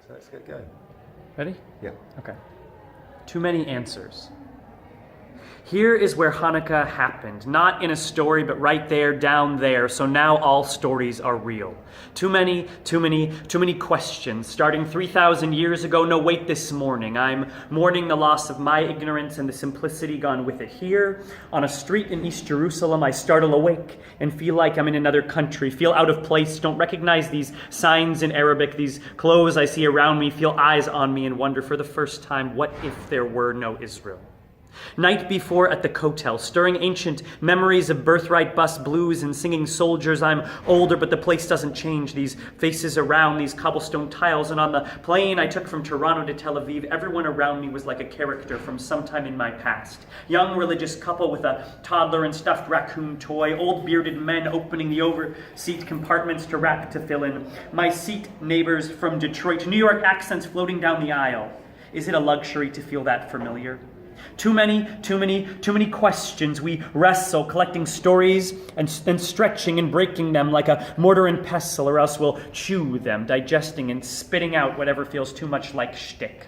So let's get going. Ready? Yeah. Okay. Too many answers. Here is where Hanukkah happened, not in a story, but right there, down there, so now all stories are real. Too many questions, starting 3,000 years ago, no wait, this morning. I'm mourning the loss of my ignorance and the simplicity gone with it. Here, on a street in East Jerusalem, I startle awake and feel like I'm in another country, feel out of place, don't recognize these signs in Arabic, these clothes I see around me, feel eyes on me and wonder for the first time, what if there were no Israel? Night before at the Kotel, stirring ancient memories of birthright bus blues and singing soldiers. I'm older, but the place doesn't change. These faces around, these cobblestone tiles, and on the plane I took from Toronto to Tel Aviv, everyone around me was like a character from sometime in my past. Young religious couple with a toddler and stuffed raccoon toy, old bearded men opening the overseat compartments to wrap to fill in. My seat neighbors from Detroit, New York accents floating down the aisle. Is it a luxury to feel that familiar? Too many questions. We wrestle, collecting stories and stretching and breaking them like a mortar and pestle, or else we'll chew them, digesting and spitting out whatever feels too much like shtick.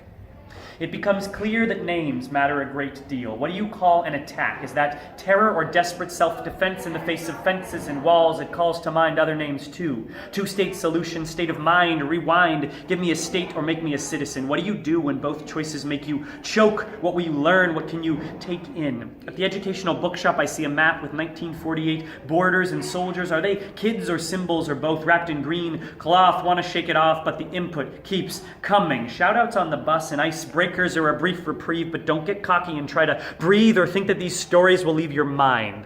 It becomes clear that names matter a great deal. What do you call an attack? Is that terror or desperate self-defense in the face of fences and walls? It calls to mind other names too. Two-state solution, state of mind, rewind, give me a state or make me a citizen. What do you do when both choices make you choke? What will you learn? What can you take in? At the educational bookshop, I see a map with 1948 borders and soldiers. Are they kids or symbols or both wrapped in green cloth? Want to shake it off, but the input keeps coming. Shout-outs on the bus and icebreakers are a brief reprieve, but don't get cocky and try to breathe or think that these stories will leave your mind.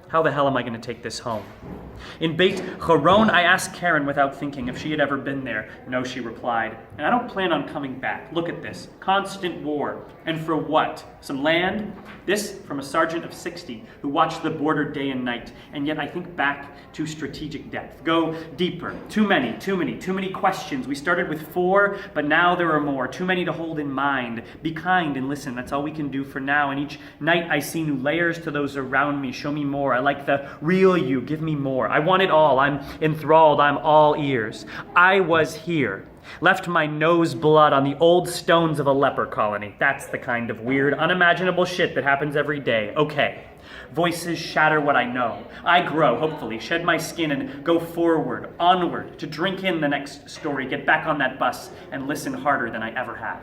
How the hell am I going to take this home? In Beit Horon, I asked Karen without thinking if she had ever been there. No, she replied. And I don't plan on coming back. Look at this. Constant war. And for what? Some land? This from a sergeant of 60 who watched the border day and night. And yet I think back to strategic depth. Go deeper. Too many questions. We started with 4, but now there are more. Too many to hold in mind. Be kind and listen. That's all we can do for now. And each night I see new layers to those around me. Show me more. I like the real you. Give me more. I want it all. I'm enthralled. I'm all ears. I was here. Left my nose blood on the old stones of a leper colony. That's the kind of weird, unimaginable shit that happens every day. Okay. Voices shatter what I know. I grow, hopefully, shed my skin and go forward, onward, to drink in the next story, get back on that bus and listen harder than I ever have.